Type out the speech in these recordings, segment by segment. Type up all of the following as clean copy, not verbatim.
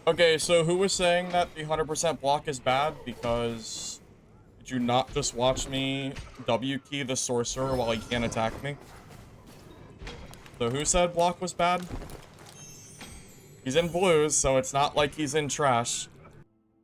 Okay, so who was saying that the 100% block is bad? Because did you not just watch me W key the Sorcerer while he can't attack me? So who said block was bad? He's in blues, so it's not like he's in trash.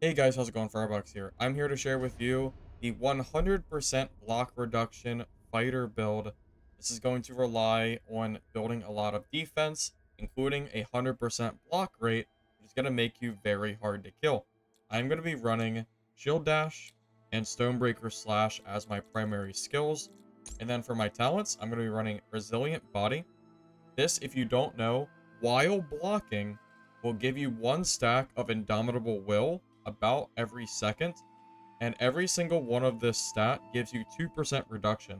Hey guys, how's it going? Firebox here. I'm here to share with you the 100% block reduction fighter build. This is going to rely on building a lot of defense, including a 100% block rate, which is going to make you very hard to kill. I'm going to be running Shield Dash and Stonebreaker Slash as my primary skills. And then for my talents, I'm going to be running Resilient Body. This, if you don't know, while blocking, will give you 1 stack of Indomitable Will about every second, and every single one of this stat gives you 2% reduction.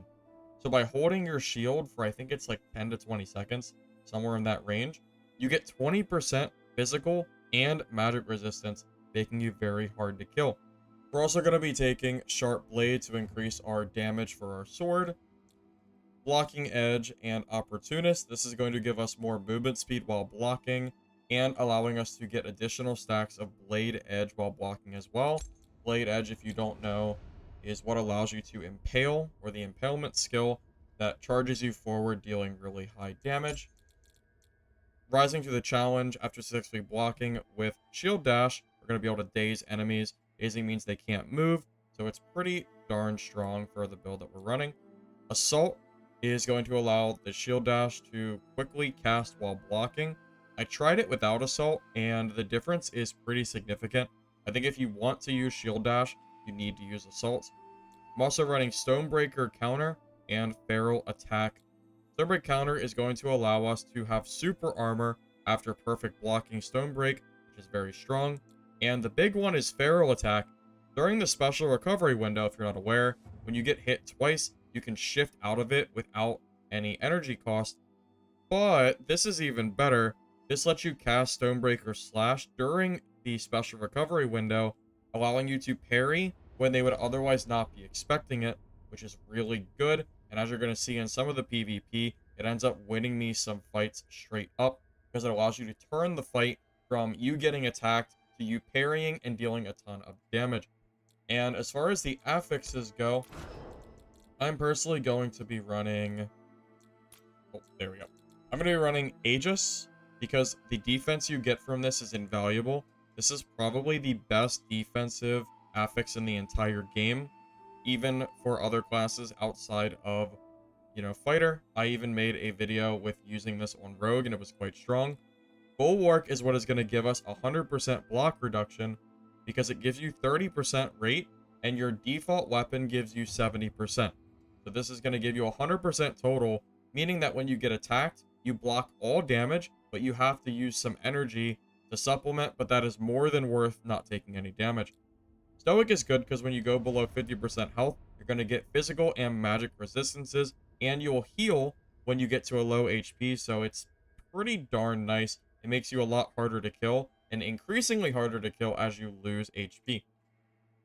So by holding your shield for I think it's like 10 to 20 seconds, somewhere in that range, you get 20% physical and magic resistance, making you very hard to kill. We're also going to be taking Sharp Blade to increase our damage for our sword, Blocking Edge, and Opportunist. This is going to give us more movement speed while blocking, and allowing us to get additional stacks of Blade Edge while blocking as well. Blade Edge, if you don't know, is what allows you to impale, or the impalement skill that charges you forward, dealing really high damage. Rising to the challenge after successfully blocking with Shield Dash, we're going to be able to daze enemies. Dazing means they can't move, so it's pretty darn strong for the build that we're running. Assault is going to allow the Shield Dash to quickly cast while blocking. I tried it without Assault, and the difference is pretty significant. I think if you want to use Shield Dash, you need to use Assault. I'm also running Stonebreaker Counter and Feral Attack. Stonebreaker Counter is going to allow us to have Super Armor after perfect blocking Stonebreak, which is very strong. And the big one is Feral Attack. During the special recovery window, if you're not aware, when you get hit twice, you can shift out of it without any energy cost. But this is even better. This lets you cast Stonebreaker Slash during the special recovery window, allowing you to parry when they would otherwise not be expecting it, which is really good. And as you're going to see in some of the PvP, it ends up winning me some fights straight up, because it allows you to turn the fight from you getting attacked to you parrying and dealing a ton of damage. And as far as the affixes go, I'm personally going to be running... Oh, there we go. I'm going to be running Aegis, because the defense you get from this is invaluable. This is probably the best defensive affix in the entire game, even for other classes outside of, fighter. I even made a video with using this on Rogue, and it was quite strong. Bulwark is what is going to give us 100% block reduction, because it gives you 30% rate, and your default weapon gives you 70%. So this is going to give you 100% total, meaning that when you get attacked, you block all damage, but you have to use some energy to supplement, but that is more than worth not taking any damage. Stoic is good because when you go below 50% health, you're going to get physical and magic resistances, and you'll heal when you get to a low HP, so it's pretty darn nice. It makes you a lot harder to kill, and increasingly harder to kill as you lose HP.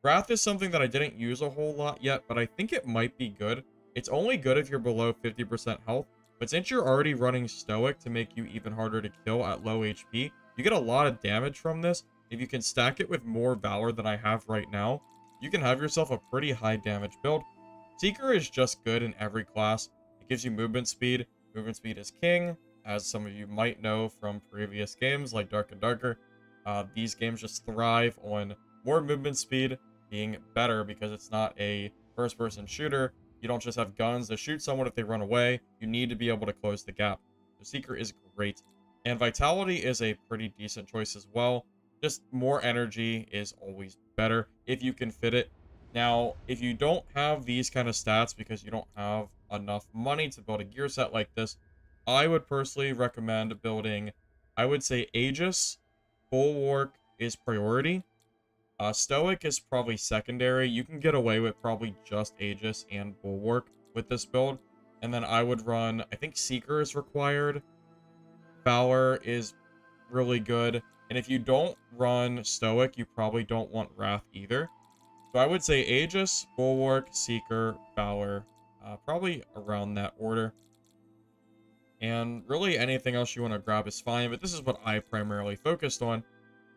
Wrath is something that I didn't use a whole lot yet, but I think it might be good. It's only good if you're below 50% health, but since you're already running Stoic to make you even harder to kill at low HP, you get a lot of damage from this. If you can stack it with more Valor than I have right now, you can have yourself a pretty high damage build. Seeker is just good in every class. It gives you movement speed. Movement speed is king, as some of you might know from previous games like Dark and Darker. These games just thrive on more movement speed being better because it's not a first-person shooter. You don't just have guns to shoot someone if they run away. You need to be able to close the gap. The Seeker is great. And Vitality is a pretty decent choice as well. Just more energy is always better if you can fit it. Now, if you don't have these kind of stats because you don't have enough money to build a gear set like this, I would personally recommend building, I would say Aegis. Bulwark is priority. Stoic is probably secondary. You can get away with probably just Aegis and Bulwark with this build. And then I would run, I think Seeker is required. Valor is really good. And if you don't run Stoic, you probably don't want Wrath either. So I would say Aegis, Bulwark, Seeker, Valor. Probably around that order. And really anything else you want to grab is fine, but this is what I primarily focused on.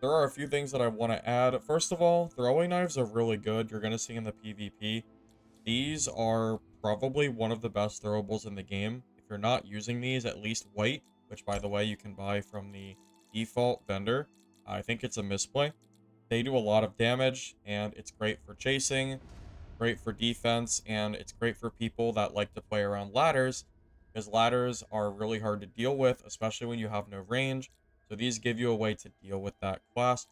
there are a few things that I want to add. First of all, throwing knives are really good. You're going to see in the PvP. These are probably one of the best throwables in the game. If you're not using these, at least white, which by the way, you can buy from the default vendor. I think it's a misplay. They do a lot of damage, and it's great for chasing, great for defense, and it's great for people that like to play around ladders, because ladders are really hard to deal with, especially when you have no range. So these give you a way to deal with that class.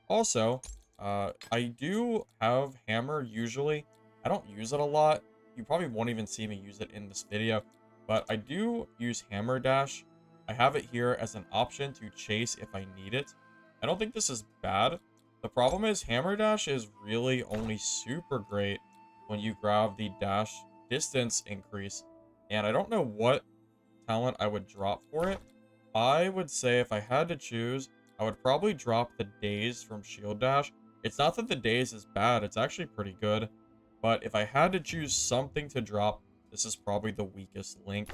Also, I do have hammer usually. I don't use it a lot. You probably won't even see me use it in this video, but I do use hammer dash. I have it here as an option to chase if I need it. I don't think this is bad. The problem is hammer dash is really only super great when you grab the dash distance increase, and I don't know what talent I would drop for it. I would say if I had to choose, I would probably drop the daze from shield dash. It's not that the daze is bad, it's actually pretty good, but if I had to choose something to drop, this is probably the weakest link.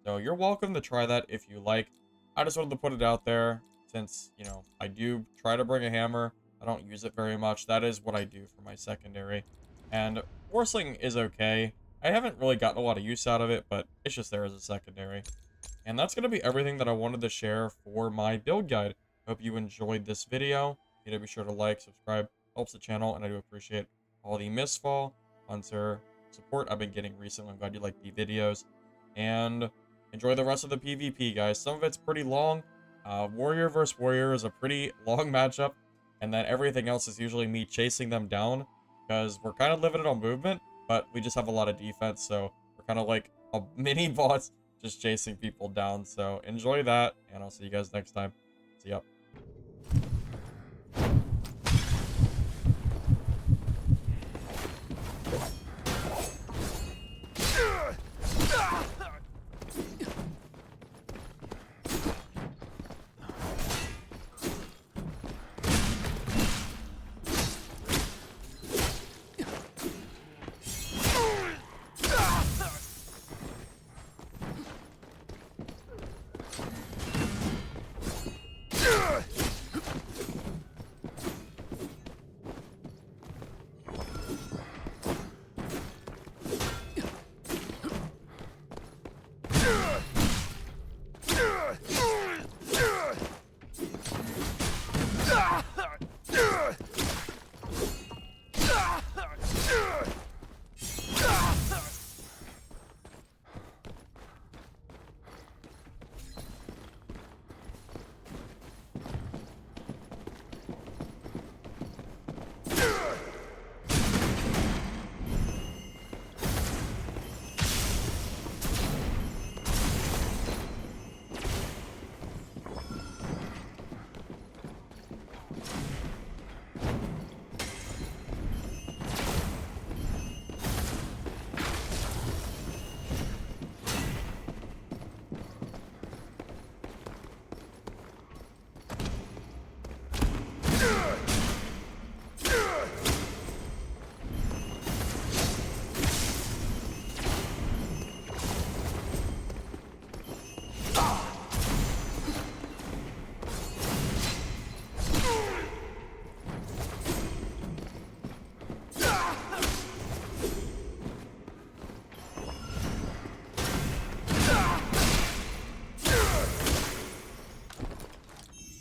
So you're welcome to try that if you like. I just wanted to put it out there since, you know, I do try to bring a hammer. I don't use it very much. That is what I do for my secondary. And Warsling is okay. I haven't really gotten a lot of use out of it, but it's just there as a secondary. And that's going to be everything that I wanted to share for my build guide. Hope you enjoyed this video. You know, be sure to like, subscribe, helps the channel, and I do appreciate all the Mistfall, Hunter support I've been getting recently. I'm glad you like the videos. And enjoy the rest of the PvP, guys. Some of it's pretty long. Warrior versus Warrior is a pretty long matchup. And then everything else is usually me chasing them down, because we're kind of limited on movement, but we just have a lot of defense, so we're kind of like a mini boss just chasing people down. So enjoy that, and I'll see you guys next time. See ya.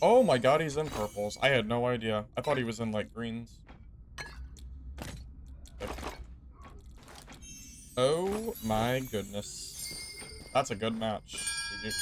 Oh my god, he's in purples. I had no idea. I thought he was in, like, greens. Oh my goodness. That's a good match. GG.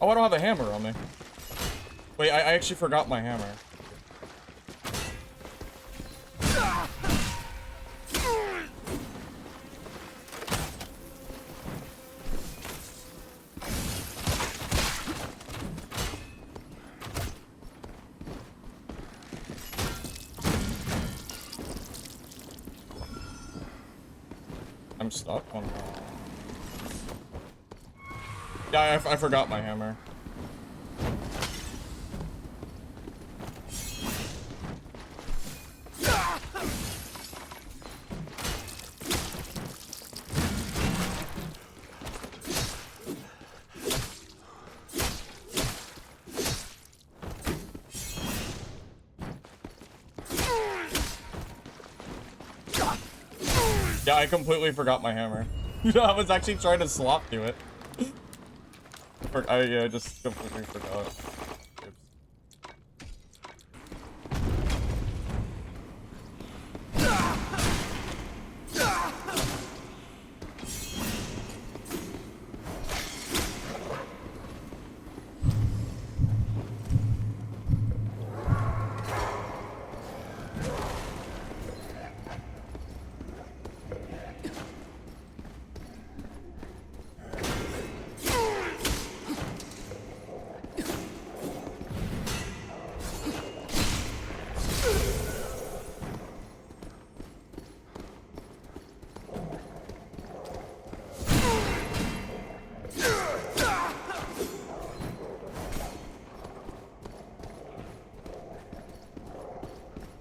Oh, I don't have a hammer on me. Wait, I actually forgot my hammer. I'm stuck on that. Yeah, I forgot my hammer. Yeah, I completely forgot my hammer. I was actually trying to swap to it. I just completely forgot.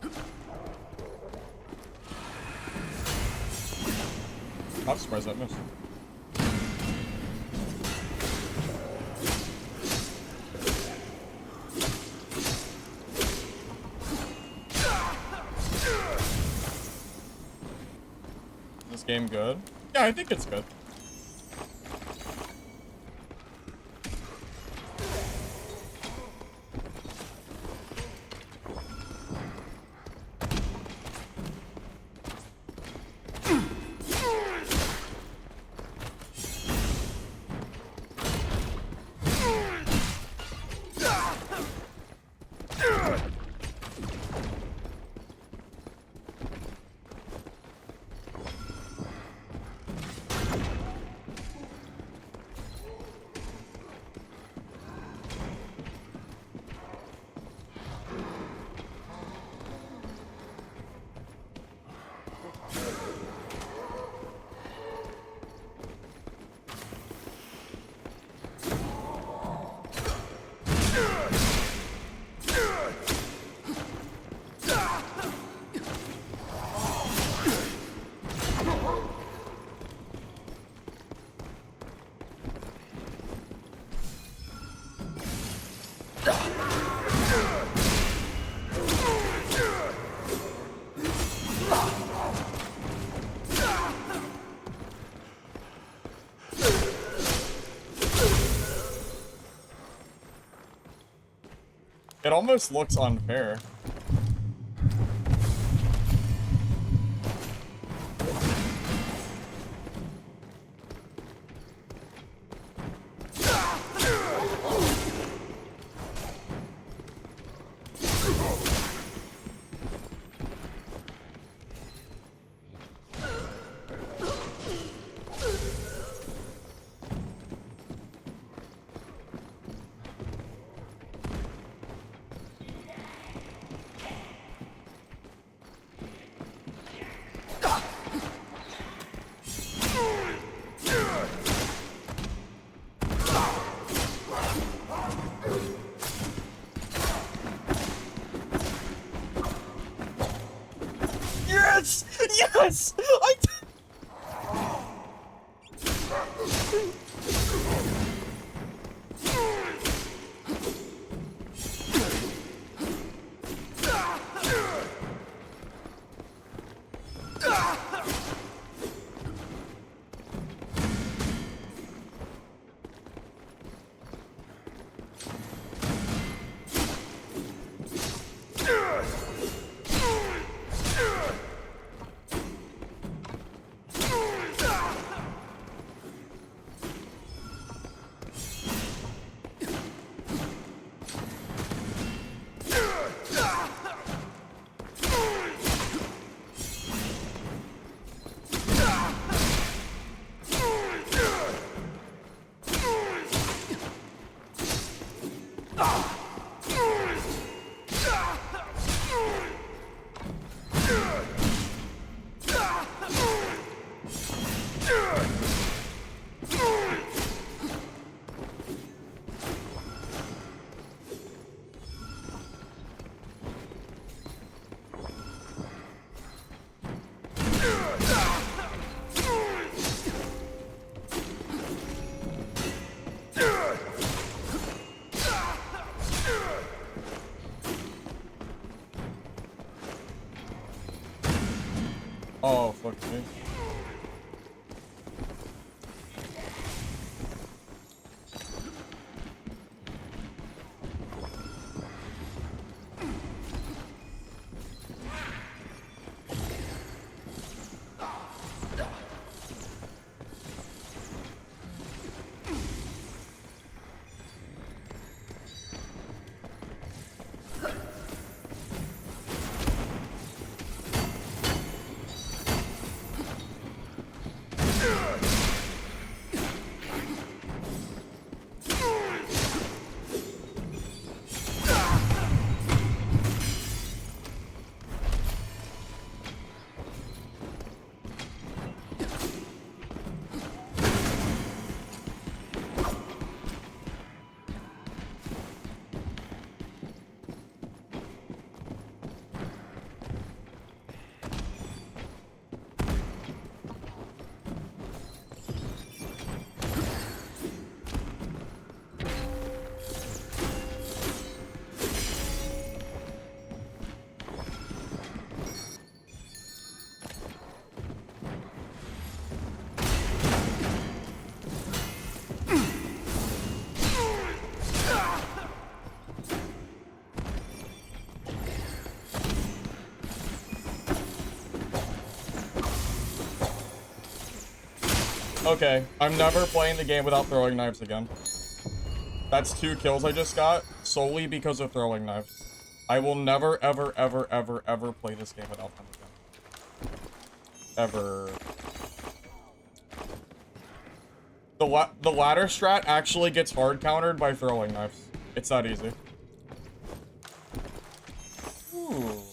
Oops. I'm surprised that missed. Is this game good? Yeah, I think it's good. It almost looks unfair. Yes! Yes! I did. Oh, fuck me. Okay, I'm never playing the game without throwing knives again. That's 2 kills I just got, solely because of throwing knives. I will never, ever, ever, ever, ever play this game without them again. Ever. The ladder strat actually gets hard countered by throwing knives. It's that easy. Ooh.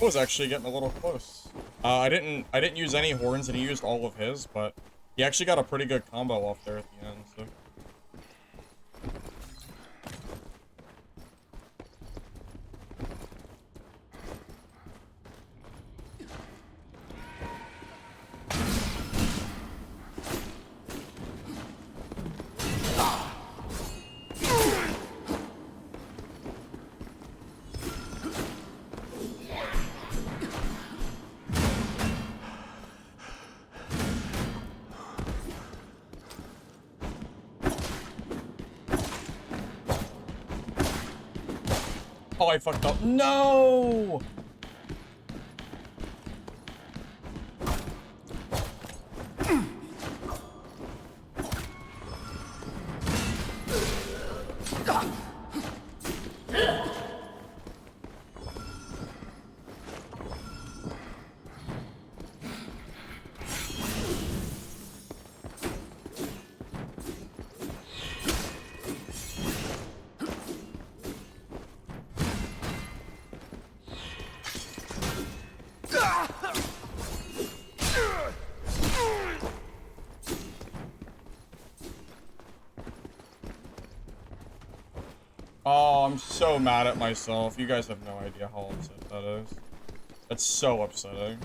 was actually getting a little close. I didn't use any horns, and he used all of his, but he actually got a pretty good combo off there at the end. So. Oh, I fucked up. No! Oh, I'm so mad at myself. You guys have no idea how upset that is. That's so upsetting.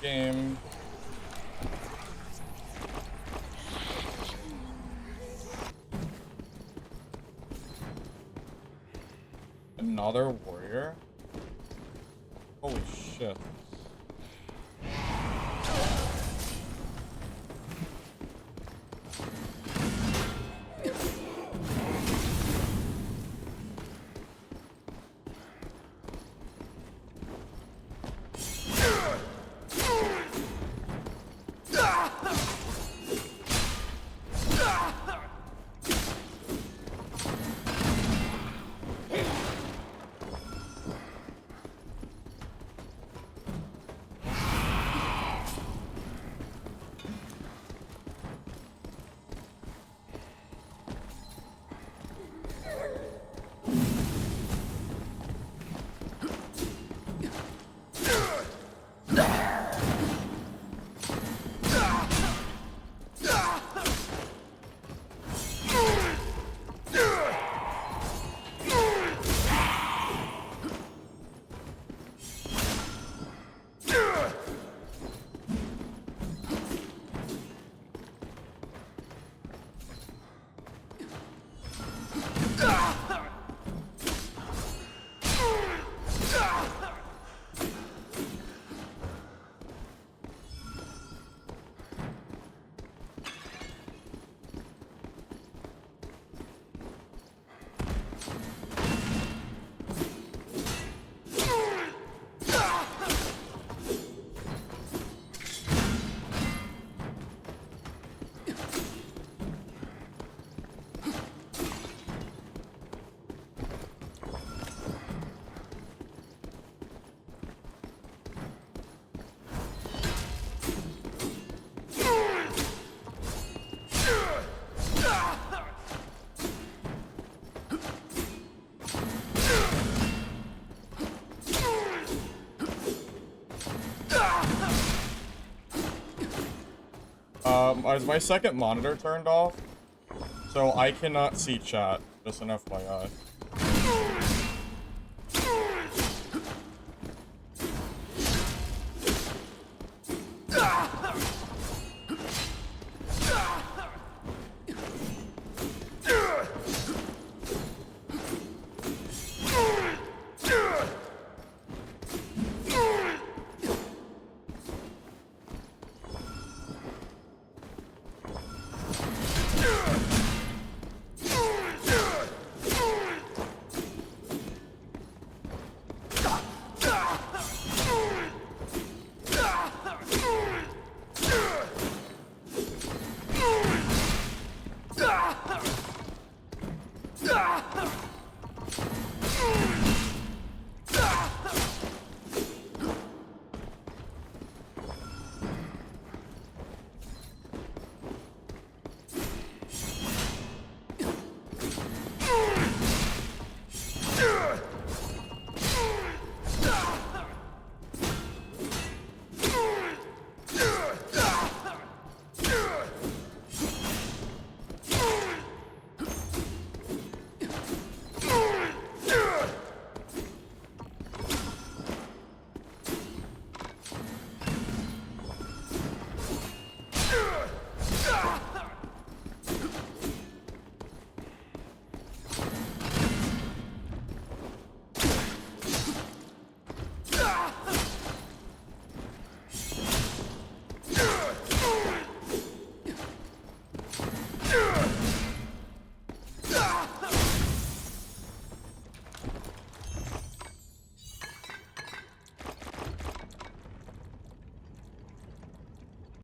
Game. Another warrior? Holy shit. Is my second monitor turned off? So I cannot see chat, just an FYI.